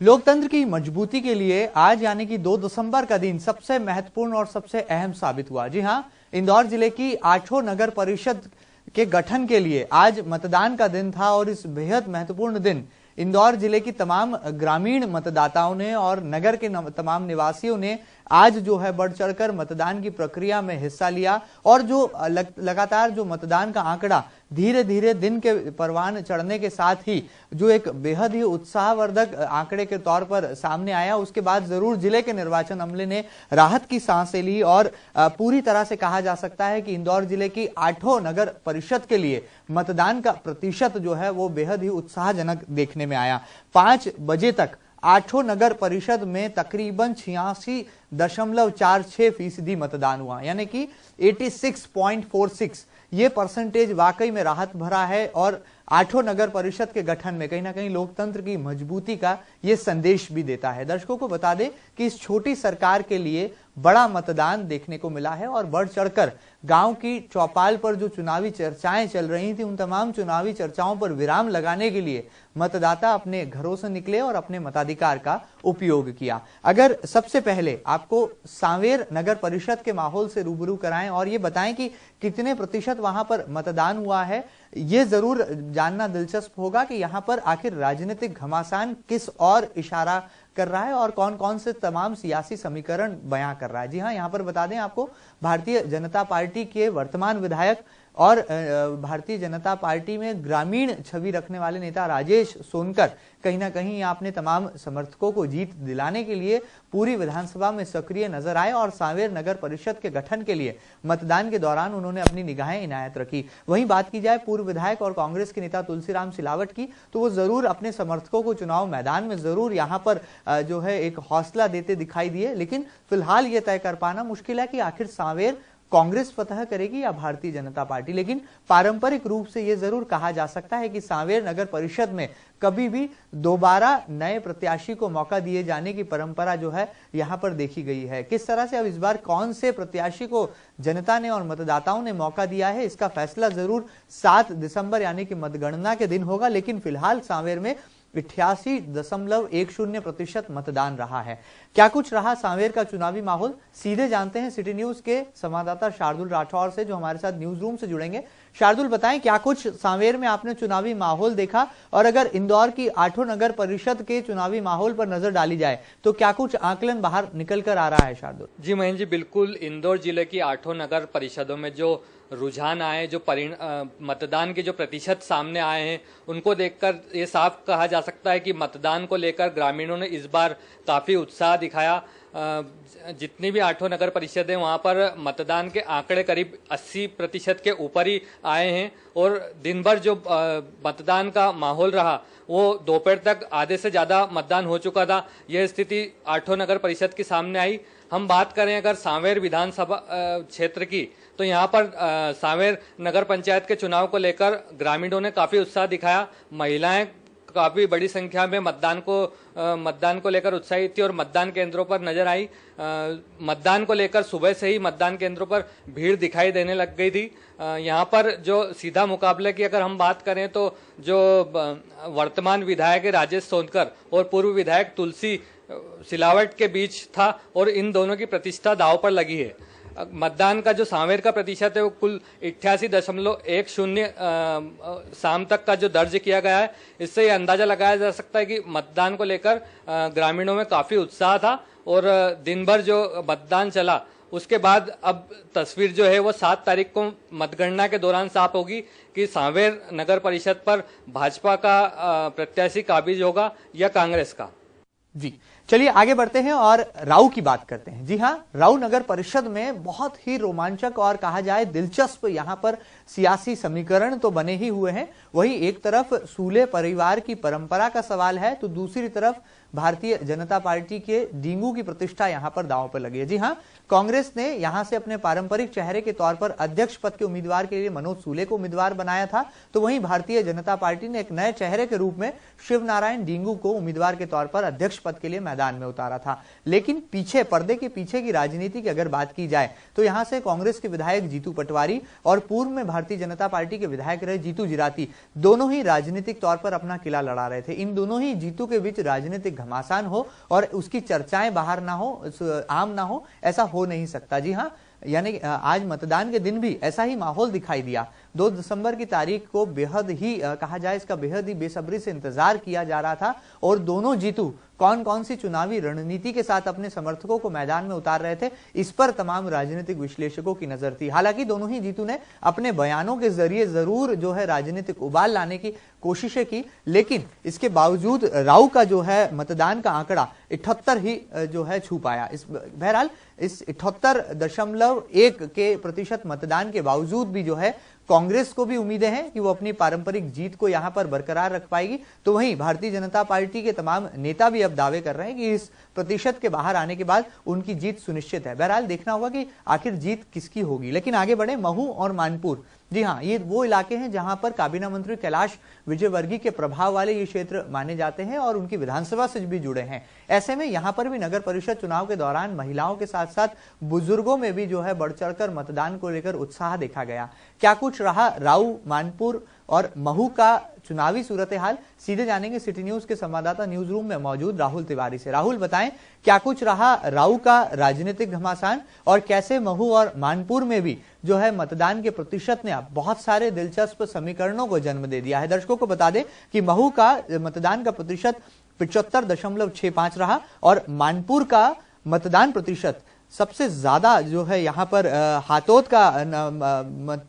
लोकतंत्र की मजबूती के लिए आज यानी कि 2 दिसंबर का दिन सबसे महत्वपूर्ण और सबसे अहम साबित हुआ। जी हां, इंदौर जिले की 8 नगर परिषद के गठन के लिए आज मतदान का दिन था और इस बेहद महत्वपूर्ण दिन इंदौर जिले की तमाम ग्रामीण मतदाताओं ने और नगर के तमाम निवासियों ने आज जो है बढ़ चढ़कर मतदान की प्रक्रिया में हिस्सा लिया और जो लगातार जो मतदान का आंकड़ा धीरे धीरे दिन के परवान चढ़ने के साथ ही जो एक बेहद ही उत्साहवर्धक आंकड़े के तौर पर सामने आया, उसके बाद जरूर जिले के निर्वाचन अमले ने राहत की सांसें ली और पूरी तरह से कहा जा सकता है कि इंदौर जिले की 8 नगर परिषद के लिए मतदान का प्रतिशत जो है वो बेहद ही उत्साहजनक देखने में आया। 5 बजे तक 8 नगर परिषद में तकरीबन 86.46% मतदान हुआ, यानी कि 86.46। ये परसेंटेज वाकई में राहत भरा है और 8 नगर परिषद के गठन में कहीं ना कहीं लोकतंत्र की मजबूती का ये संदेश भी देता है। दर्शकों को बता दें कि इस छोटी सरकार के लिए बड़ा मतदान देखने को मिला है और बढ़ चढ़कर गांव की चौपाल पर जो चुनावी चर्चाएं चल रही थी, उन तमाम चुनावी चर्चाओं पर विराम लगाने के लिए मतदाता अपने घरों से निकले और अपने मताधिकार का उपयोग किया। अगर सबसे पहले आपको सांवेर नगर परिषद के माहौल से रूबरू कराएं और ये बताएं कि कितने प्रतिशत वहां पर मतदान हुआ है, ये जरूर जानना दिलचस्प होगा कि यहाँ पर आखिर राजनीतिक घमासान किस और इशारा कर रहा है और कौन कौन से तमाम सियासी समीकरण बयां कर रहा है। जी हां, यहां पर बता दें आपको, भारतीय जनता पार्टी के वर्तमान विधायक और भारतीय जनता पार्टी में ग्रामीण छवि रखने वाले नेता राजेश सोनकर कहीं ना कहीं अपने तमाम समर्थकों को जीत दिलाने के लिए पूरी विधानसभा में सक्रिय नजर आए और सांवेर नगर परिषद के गठन के लिए मतदान के दौरान उन्होंने अपनी निगाहें इनायत रखी। वहीं बात की जाए पूर्व विधायक और कांग्रेस के नेता तुलसीराम सिलावट की, तो वो जरूर अपने समर्थकों को चुनाव मैदान में जरूर यहाँ पर जो है एक हौसला देते दिखाई दिए, लेकिन फिलहाल ये तय कर पाना मुश्किल है कि आखिर सांवेर कांग्रेस फतह करेगी या भारतीय जनता पार्टी। लेकिन पारंपरिक रूप से यह जरूर कहा जा सकता है कि सांवेर नगर परिषद में कभी भी दोबारा नए प्रत्याशी को मौका दिए जाने की परंपरा जो है यहां पर देखी गई है। किस तरह से अब इस बार कौन से प्रत्याशी को जनता ने और मतदाताओं ने मौका दिया है, इसका फैसला जरूर 7 दिसंबर यानी कि मतगणना के दिन होगा। लेकिन फिलहाल सांवेर में 88.10% मतदान रहा है। क्या कुछ रहा सांवेर का चुनावी माहौल, सीधे जानते हैं सिटी न्यूज के संवाददाता शार्दुल राठौर से, जो हमारे साथ न्यूज रूम से जुड़ेंगे। शार्दुल, बताएं क्या कुछ सांवेर में आपने चुनावी माहौल देखा और अगर इंदौर की 8 नगर परिषद के चुनावी माहौल पर नजर डाली जाए तो क्या कुछ आकलन बाहर निकल कर आ रहा है? शार्दुल जी महेंद्र जी, बिल्कुल इंदौर जिले की 8 नगर परिषदों में जो रुझान आए, जो मतदान के जो प्रतिशत सामने आए हैं, उनको देखकर ये साफ कहा जा सकता है कि मतदान को लेकर ग्रामीणों ने इस बार काफी उत्साह दिखाया। जितनी भी 8 नगर परिषद है वहां पर मतदान के आंकड़े करीब 80% के ऊपर ही आए हैं और दिन भर जो मतदान का माहौल रहा वो दोपहर तक आधे से ज्यादा मतदान हो चुका था। यह स्थिति 8 नगर परिषद के सामने आई। हम बात करें अगर सांवेर विधानसभा क्षेत्र की, तो यहाँ पर सांवेर नगर पंचायत के चुनाव को लेकर ग्रामीणों ने काफी उत्साह दिखाया। महिलाएं काफी बड़ी संख्या में मतदान को लेकर उत्साहित थी और मतदान केंद्रों पर नजर आई। मतदान को लेकर सुबह से ही मतदान केंद्रों पर भीड़ दिखाई देने लग गई थी। यहाँ पर जो सीधा मुकाबले की अगर हम बात करें तो जो वर्तमान विधायक राजेश सोनकर और पूर्व विधायक तुलसी सिलावट के बीच था और इन दोनों की प्रतिष्ठा दांव पर लगी है। मतदान का जो सांवेर का प्रतिशत है वो कुल 88.10 शाम तक का जो दर्ज किया गया है, इससे ये अंदाजा लगाया जा सकता है कि मतदान को लेकर ग्रामीणों में काफी उत्साह था और दिन भर जो मतदान चला उसके बाद अब तस्वीर जो है वो 7 तारीख को मतगणना के दौरान साफ होगी कि सांवेर नगर परिषद पर भाजपा का प्रत्याशी काबिज होगा या कांग्रेस का। जी चलिए आगे बढ़ते हैं और राऊ की बात करते हैं। जी हां, राऊ नगर परिषद में बहुत ही रोमांचक और कहा जाए दिलचस्प यहां पर सियासी समीकरण तो बने ही हुए हैं। वहीं एक तरफ सूले परिवार की परंपरा का सवाल है तो दूसरी तरफ भारतीय जनता पार्टी के डींगू की प्रतिष्ठा यहां पर दांव पर लगी है। जी हां, कांग्रेस ने यहां से अपने पारंपरिक चेहरे के तौर पर अध्यक्ष पद के उम्मीदवार के लिए मनोज सूले को उम्मीदवार बनाया था, तो वहीं भारतीय जनता पार्टी ने एक नए चेहरे के रूप में शिव नारायण डींगू को उम्मीदवार के तौर पर अध्यक्ष पद के लिए मैदान मैदान में उतारा था। लेकिन पीछे पर्दे के पीछे की राजनीति की अगर बात की जाए तो यहां से कांग्रेस के विधायक जीतू पटवारी और पूर्व में भारतीय जनता पार्टी के विधायक रहे जीतू जिराती दोनों ही राजनीतिक तौर पर अपना किला लड़ा रहे थे। इन दोनों ही जीतू के बीच राजनीतिक घमासान हो और उसकी चर्चाएं बाहर ना हो, आम ना हो, ऐसा हो नहीं सकता। जी हाँ, यानी आज मतदान के दिन भी ऐसा ही माहौल दिखाई दिया। 2 दिसंबर की तारीख को बेहद ही कहा जाए इसका बेहद ही बेसब्री से इंतजार किया जा रहा था और दोनों जीतू कौन कौन सी चुनावी रणनीति के साथ अपने समर्थकों को मैदान में उतार रहे थे, इस पर तमाम राजनीतिक विश्लेषकों की नजर थी। हालांकि दोनों ही जीतू ने अपने बयानों के जरिए जरूर जो है राजनीतिक उबाल लाने की कोशिशें की, लेकिन इसके बावजूद राउ का जो है मतदान का आंकड़ा 78 ही जो है छू पाया। बहरहाल इस 78.1 के प्रतिशत मतदान के बावजूद भी जो है कांग्रेस को भी उम्मीदें हैं कि वो अपनी पारंपरिक जीत को यहां पर बरकरार रख पाएगी। तो वहीं भारतीय जनता पार्टी के तमाम नेता भी अब दावे कर रहे हैं कि इस प्रतिशत के बाहर आने के बाद उनकी जीत सुनिश्चित है। बहरहाल देखना होगा कि आखिर जीत किसकी होगी। लेकिन आगे बढ़े, महू और मानपुर, जी हाँ, ये वो इलाके हैं जहां पर काबीना मंत्री कैलाश विजयवर्गीय के प्रभाव वाले ये क्षेत्र माने जाते हैं और उनकी विधानसभा से भी जुड़े हैं। ऐसे में यहां पर भी नगर परिषद चुनाव के दौरान महिलाओं के साथ साथ बुजुर्गों में भी जो है बढ़ चढ़कर मतदान को लेकर उत्साह देखा गया। क्या कुछ रहा राउ, मानपुर और महू का चुनावी सूरत हाल, सीधे जानेंगे सिटी न्यूज के संवाददाता न्यूज रूम में मौजूद राहुल तिवारी से। राहुल, बताएं क्या कुछ रहा राउ का राजनीतिक घमासान और कैसे महू और मानपुर में भी जो है मतदान के प्रतिशत ने बहुत सारे दिलचस्प समीकरणों को जन्म दे दिया है। दर्शकों को बता दें कि महू का मतदान का प्रतिशत 75.65 रहा और मानपुर का मतदान प्रतिशत सबसे ज्यादा जो है यहां पर हातोद का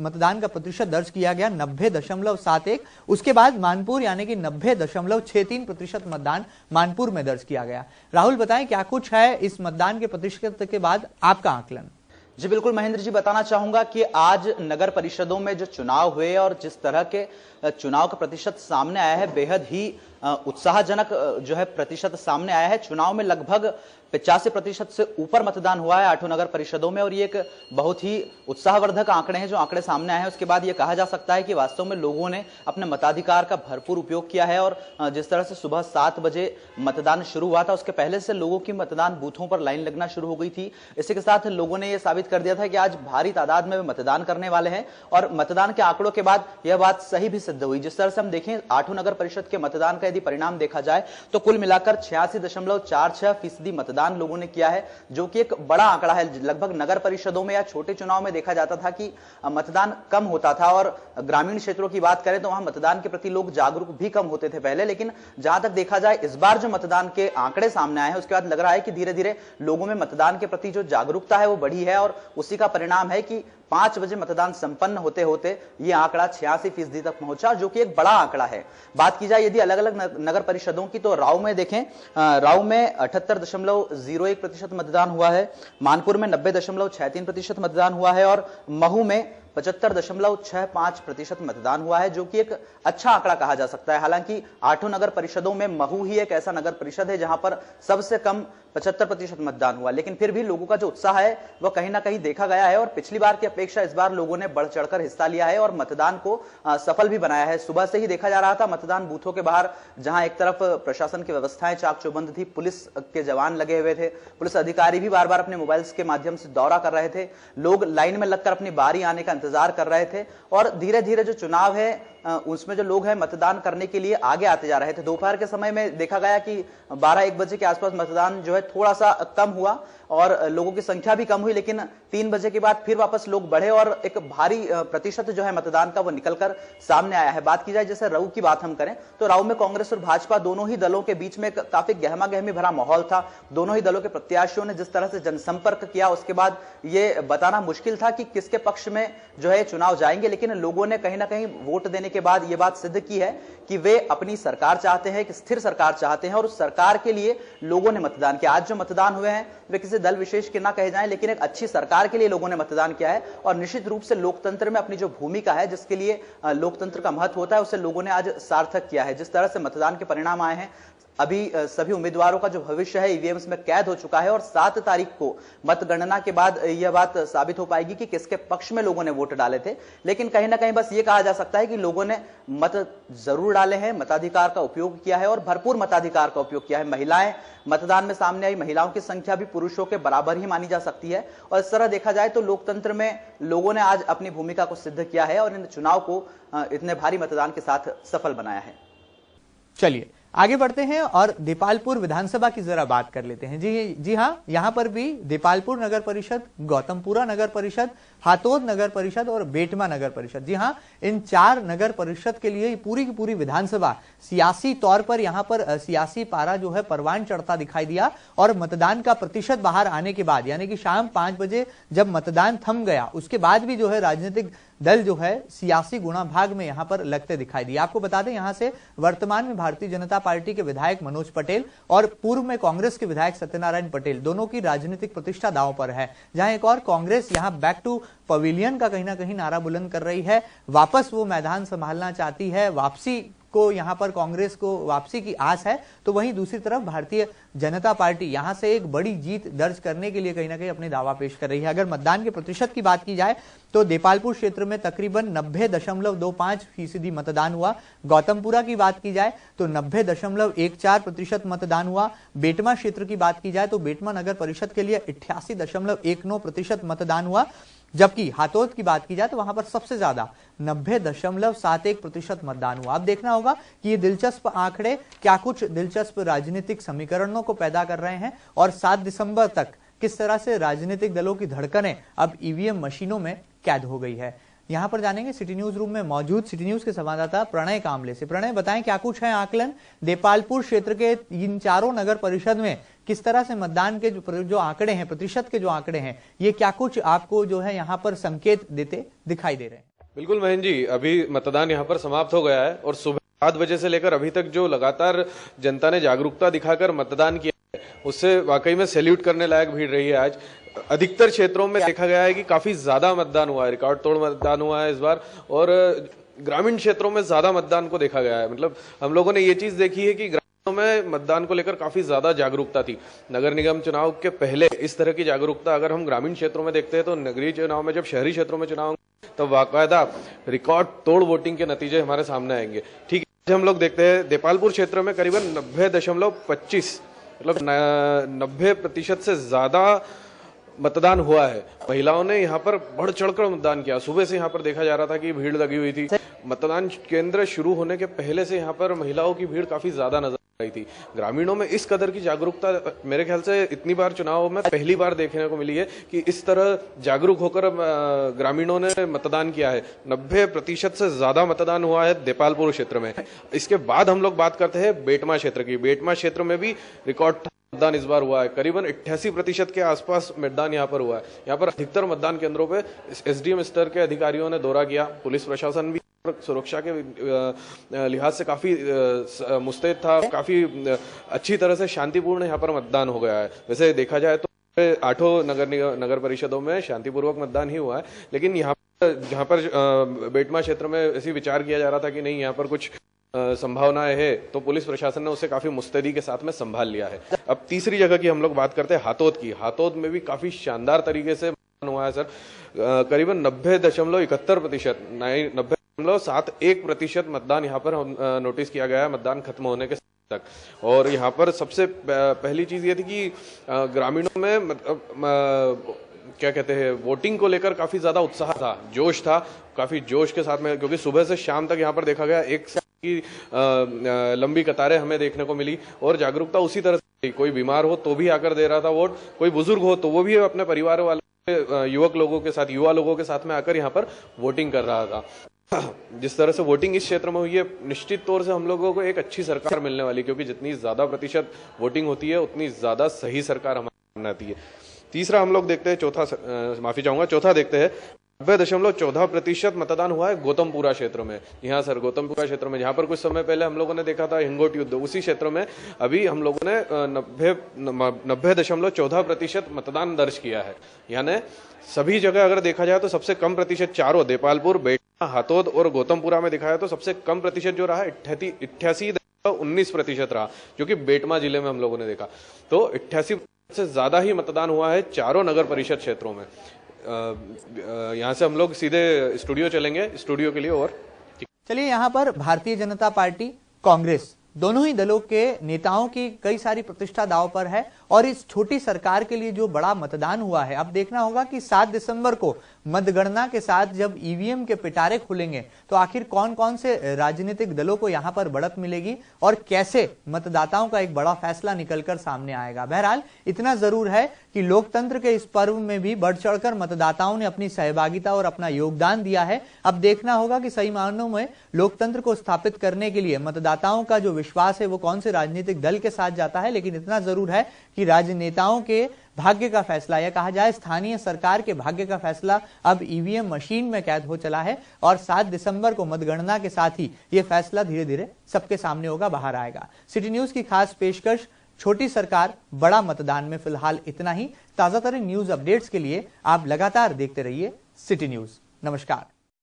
मतदान का प्रतिशत दर्ज किया गया 90.71। उसके बाद मानपुर यानी कि 90.63% मतदान मानपुर में दर्ज किया गया। राहुल, बताएं क्या कुछ है इस मतदान के प्रतिशत के बाद आपका आकलन? जी बिल्कुल महेंद्र जी, बताना चाहूंगा कि आज नगर परिषदों में जो चुनाव हुए और जिस तरह के चुनाव का प्रतिशत सामने आया है, बेहद ही उत्साहजनक जो है प्रतिशत सामने आया है। चुनाव में लगभग 85% से ऊपर मतदान हुआ है 8 नगर परिषदों में और ये एक बहुत ही उत्साहवर्धक आंकड़े हैं जो आंकड़े सामने आए हैं। उसके बाद ये कहा जा सकता है कि वास्तव में लोगों ने अपने मताधिकार का भरपूर उपयोग किया है और जिस तरह से सुबह 7 बजे मतदान शुरू हुआ था, उसके पहले से लोगों की मतदान बूथों पर लाइन लगना शुरू हो गई थी। इसी के साथ लोगों ने यह साबित कर दिया था कि आज भारी तादाद में मतदान करने वाले हैं और मतदान के आंकड़ों के बाद यह बात सही भी सिद्ध हुई। जिस तरह से हम देखें 8 नगर परिषद के मतदान का यदि परिणाम देखा जाए तो कुल मिलाकर 86.46% मतदान लोगों ने किया है, जो कि एक बड़ा आंकड़ा है। लगभग नगर परिषदों में या छोटे चुनाव में देखा जाता था कि मतदान कम होता था और ग्रामीण क्षेत्रों की बात करें तो वहां मतदान के प्रति लोग जागरूक भी कम होते थे पहले। लेकिन जहां तक देखा जाए इस बार जो मतदान के आंकड़े सामने आए हैं उसके बाद लग रहा है कि धीरे धीरे लोगों में मतदान के प्रति जो जागरूकता है वो बढ़ी है और उसी का परिणाम है कि 5 बजे मतदान संपन्न होते होते यह आंकड़ा 86% तक पहुंचा, जो कि एक बड़ा आंकड़ा है। बात की जाए यदि अलग अलग नगर परिषदों की तो राव में देखें, राव में 78.01% मतदान हुआ है, मानपुर में 90.63% मतदान हुआ है और महू में 75.65% मतदान हुआ है, जो कि एक अच्छा आंकड़ा कहा जा सकता है। हालांकि 8 नगर परिषदों में महू ही एक ऐसा नगर परिषद है जहां पर सबसे कम 75% मतदान हुआ, लेकिन फिर भी लोगों का जो उत्साह है वह कहीं ना कहीं देखा गया है और पिछली बार की अपेक्षा इस बार लोगों ने बढ़ चढ़कर हिस्सा लिया है और मतदान को सफल भी बनाया है। सुबह से ही देखा जा रहा था मतदान बूथों के बाहर, जहां एक तरफ प्रशासन की व्यवस्थाएं चाक चौबंद थी, पुलिस के जवान लगे हुए थे, पुलिस अधिकारी भी बार बार अपने मोबाइल्स के माध्यम से दौरा कर रहे थे, लोग लाइन में लगकर अपनी बारी आने का इंतजार कर रहे थे और धीरे धीरे जो चुनाव है उसमें जो लोग हैं मतदान करने के लिए आगे आते जा रहे थे। दोपहर के समय में देखा गया कि 12-1 बजे के आसपास मतदान जो है थोड़ा सा कम हुआ और लोगों की संख्या भी कम हुई, लेकिन 3 बजे के बाद फिर वापस लोग बढ़े और एक भारी प्रतिशत जो है मतदान का वो निकलकर सामने आया है। बात की जाए जैसे राउ की बात हम करें तो राउ में कांग्रेस और भाजपा दोनों ही दलों के बीच में काफी गहमा गहमी भरा माहौल था। दोनों ही दलों के प्रत्याशियों ने जिस तरह से जनसंपर्क किया उसके बाद ये बताना मुश्किल था कि किसके पक्ष में जो है चुनाव जाएंगे, लेकिन लोगों ने कहीं ना कहीं वोट देने के बाद ये बात सिद्ध की है कि वे अपनी सरकार चाहते हैं, एक स्थिर सरकार चाहते हैं और उस सरकार के लिए लोगों ने मतदान किया। आज जो मतदान हुए हैं वे किसी दल विशेष के ना कहे जाएं, लेकिन एक अच्छी सरकार के लिए लोगों ने मतदान किया है और निश्चित रूप से लोकतंत्र में अपनी जो भूमिका है, जिसके लिए लोकतंत्र का महत्व होता है, उसे लोगों ने आज सार्थक किया है। जिस तरह से मतदान के परिणाम आए हैं अभी सभी उम्मीदवारों का जो भविष्य है ईवीएम्स में कैद हो चुका है और 7 तारीख को मतगणना के बाद यह बात साबित हो पाएगी कि किसके पक्ष में लोगों ने वोट डाले थे। लेकिन कहीं ना कहीं बस ये कहा जा सकता है कि लोगों ने मत जरूर डाले हैं, मताधिकार का उपयोग किया है और भरपूर मताधिकार का उपयोग किया है। महिलाएं मतदान में सामने आई, महिलाओं की संख्या भी पुरुषों के बराबर ही मानी जा सकती है और इस तरह देखा जाए तो लोकतंत्र में लोगों ने आज अपनी भूमिका को सिद्ध किया है और इन चुनाव को इतने भारी मतदान के साथ सफल बनाया है। चलिए आगे बढ़ते हैं और देपालपुर विधानसभा की जरा बात कर लेते हैं। जी हाँ, यहां पर भी देपालपुर नगर परिषद, गौतमपुरा नगर परिषद, हातोद नगर परिषद और बेटमा नगर परिषद, जी हाँ, इन 4 नगर परिषद के लिए पूरी की पूरी विधानसभा सियासी तौर पर यहां पर सियासी पारा जो है परवान चढ़ता दिखाई दिया। और मतदान का प्रतिशत बाहर आने के बाद यानी कि शाम 5 बजे जब मतदान थम गया, उसके बाद भी जो है राजनीतिक दल जो है सियासी गुणा भाग में यहां पर लगते दिखाई दिए। आपको बता दें यहां से वर्तमान में भारतीय जनता पार्टी के विधायक मनोज पटेल और पूर्व में कांग्रेस के विधायक सत्यनारायण पटेल, दोनों की राजनीतिक प्रतिष्ठा दांव पर है। जहां एक और कांग्रेस यहां बैक टू पवेलियन का कहीं ना कहीं नारा बुलंद कर रही है, वापस वो मैदान संभालना चाहती है, वापसी को यहां पर कांग्रेस को वापसी की आस है। तो वहीं दूसरी तरफ भारतीय जनता पार्टी यहां से एक बड़ी जीत दर्ज करने के लिए कहीं ना कहीं अपने दावा पेश कर रही है। अगर मतदान के प्रतिशत की बात की जाए तो देपालपुर क्षेत्र में तकरीबन 90.25% मतदान हुआ। गौतमपुरा की बात की जाए तो 90.14% मतदान हुआ। बेटमा क्षेत्र की बात की जाए तो बेटमा नगर परिषद के लिए 88.19% मतदान हुआ। जबकि हातोद की बात की जाए तो वहां पर सबसे ज्यादा 90.71% मतदान हुआ। अब देखना होगा कि ये दिलचस्प आंकड़े क्या कुछ दिलचस्प राजनीतिक समीकरणों को पैदा कर रहे हैं और 7 दिसंबर तक किस तरह से राजनीतिक दलों की धड़कनें अब ईवीएम मशीनों में कैद हो गई है। यहां पर जानेंगे सिटी न्यूज रूम में मौजूद सिटी न्यूज के संवाददाता प्रणय कामले से। प्रणय, बताएं क्या कुछ है आकलन, देपालपुर क्षेत्र के इन 4 नगर परिषद में किस तरह से मतदान के जो आंकड़े हैं, प्रतिशत के जो आंकड़े हैं, ये क्या कुछ आपको जो है यहाँ पर संकेत देते दिखाई दे रहे हैं? बिल्कुल महेंद्र जी, अभी मतदान यहाँ पर समाप्त हो गया है और सुबह 7 बजे से लेकर अभी तक जो लगातार जनता ने जागरूकता दिखाकर मतदान किया है, उससे वाकई में सैल्यूट करने लायक भीड़ रही है। आज अधिकतर क्षेत्रों में देखा गया है कि काफी ज्यादा मतदान हुआ है, रिकॉर्ड तोड़ मतदान हुआ है इस बार और ग्रामीण क्षेत्रों में ज्यादा मतदान को देखा गया है। मतलब हम लोगों ने ये चीज देखी है कि में मतदान को लेकर काफी ज्यादा जागरूकता थी। नगर निगम चुनाव के पहले इस तरह की जागरूकता अगर हम ग्रामीण क्षेत्रों में देखते हैं तो नगरीय चुनाव में, जब शहरी क्षेत्रों में चुनाव तो बाकायदा रिकॉर्ड तोड़ वोटिंग के नतीजे हमारे सामने आएंगे। ठीक है, हम लोग देखते हैं देपालपुर क्षेत्र में करीबन 90.25 मतलब 90% से ज्यादा मतदान हुआ है। महिलाओं ने यहाँ पर बढ़ चढ़कर मतदान किया। सुबह से यहाँ पर देखा जा रहा था कि भीड़ लगी हुई थी। मतदान केंद्र शुरू होने के पहले से यहाँ पर महिलाओं की भीड़ काफी ज्यादा नजर रही थी। ग्रामीणों में इस कदर की जागरूकता मेरे ख्याल से इतनी बार चुनाव में पहली बार देखने को मिली है कि इस तरह जागरूक होकर ग्रामीणों ने मतदान किया है। 90% से ज्यादा मतदान हुआ है देपालपुर क्षेत्र में। इसके बाद हम लोग बात करते हैं बेटमा क्षेत्र की। बेटमा क्षेत्र में भी रिकॉर्ड मतदान इस बार हुआ है। करीबन 88% के आसपास मतदान यहाँ पर हुआ है। यहाँ पर अधिकतर मतदान केंद्रों पे एसडीएम स्तर के अधिकारियों ने दौरा किया। पुलिस प्रशासन भी सुरक्षा के लिहाज से काफी मुस्तैद था। काफी अच्छी तरह से शांतिपूर्ण यहाँ पर मतदान हो गया है। वैसे देखा जाए तो 8 नगर परिषदों में शांतिपूर्वक मतदान ही हुआ है, लेकिन यहाँ पर जहाँ पर बेटमा क्षेत्र में ऐसी विचार किया जा रहा था कि नहीं यहाँ पर कुछ संभावनाएं है, तो पुलिस प्रशासन ने उसे काफी मुस्तैदी के साथ में संभाल लिया है। अब तीसरी जगह की हम लोग बात करते हैं हातोद की। हातोद में भी काफी शानदार तरीके से मतदान हुआ है सर। करीबन 90.71% 90.71% मतदान यहाँ पर नोटिस किया गया है मतदान खत्म होने के तक। और यहाँ पर सबसे पहली चीज ये थी कि ग्रामीणों में क्या कहते हैं वोटिंग को लेकर काफी ज्यादा उत्साह था, जोश था, काफी जोश के साथ में, क्योंकि सुबह से शाम तक यहाँ पर देखा गया एक की लंबी कतारें हमें देखने को मिली और जागरूकता उसी तरह से, कोई बीमार हो तो भी आकर दे रहा था वोट, कोई बुजुर्ग हो तो वो भी अपने परिवार वाले युवक लोगों के साथ, युवा लोगों के साथ में आकर यहाँ पर वोटिंग कर रहा था। जिस तरह से वोटिंग इस क्षेत्र में हुई है, निश्चित तौर से हम लोगों को एक अच्छी सरकार मिलने वाली, क्योंकि जितनी ज्यादा प्रतिशत वोटिंग होती है उतनी ज्यादा सही सरकार हमारे सामने आती है। तीसरा हम लोग देखते हैं, चौथा देखते हैं 90.14% मतदान हुआ है गौतमपुरा क्षेत्र में। यहाँ सर गौतमपुरा क्षेत्र में, जहाँ पर कुछ समय पहले हम लोगों ने देखा था हिंगोट युद्ध, उसी क्षेत्र में अभी हम लोगों ने 90.14% मतदान दर्ज किया है। यानी सभी जगह अगर देखा जाए तो सबसे कम प्रतिशत चारों, देपालपुर, बेटमा, हातोद और गौतमपुरा में दिखाया तो सबसे कम प्रतिशत जो रहा 88 19% रहा, जो कि बेटमा जिले में हम लोगों ने देखा। तो 88% से ज्यादा ही मतदान हुआ है चारों नगर परिषद क्षेत्रों में। यहाँ से हम लोग सीधे स्टूडियो चलेंगे, स्टूडियो के लिए। और चलिए, यहाँ पर भारतीय जनता पार्टी, कांग्रेस, दोनों ही दलों के नेताओं की कई सारी प्रतिष्ठा दांव पर है और इस छोटी सरकार के लिए जो बड़ा मतदान हुआ है, अब देखना होगा कि 7 दिसंबर को मतगणना के साथ जब ईवीएम के पिटारे खुलेंगे तो आखिर कौन कौन से राजनीतिक दलों को यहां पर बढ़त मिलेगी और कैसे मतदाताओं का एक बड़ा फैसला निकलकर सामने आएगा। बहरहाल इतना जरूर है कि लोकतंत्र के इस पर्व में भी बढ़ चढ़कर मतदाताओं ने अपनी सहभागिता और अपना योगदान दिया है। अब देखना होगा कि सही मायनों में लोकतंत्र को स्थापित करने के लिए मतदाताओं का जो विश्वास है वो कौन से राजनीतिक दल के साथ जाता है। लेकिन इतना जरूर है कि राजनेताओं के भाग्य का फैसला, या कहा जाए स्थानीय सरकार के भाग्य का फैसला, अब ईवीएम मशीन में कैद हो चला है और 7 दिसंबर को मतगणना के साथ ही यह फैसला धीरे धीरे सबके सामने होगा, बाहर आएगा। सिटी न्यूज की खास पेशकश, छोटी सरकार बड़ा मतदान में फिलहाल इतना ही। ताजा तरीन न्यूज अपडेट्स के लिए आप लगातार देखते रहिए सिटी न्यूज। नमस्कार।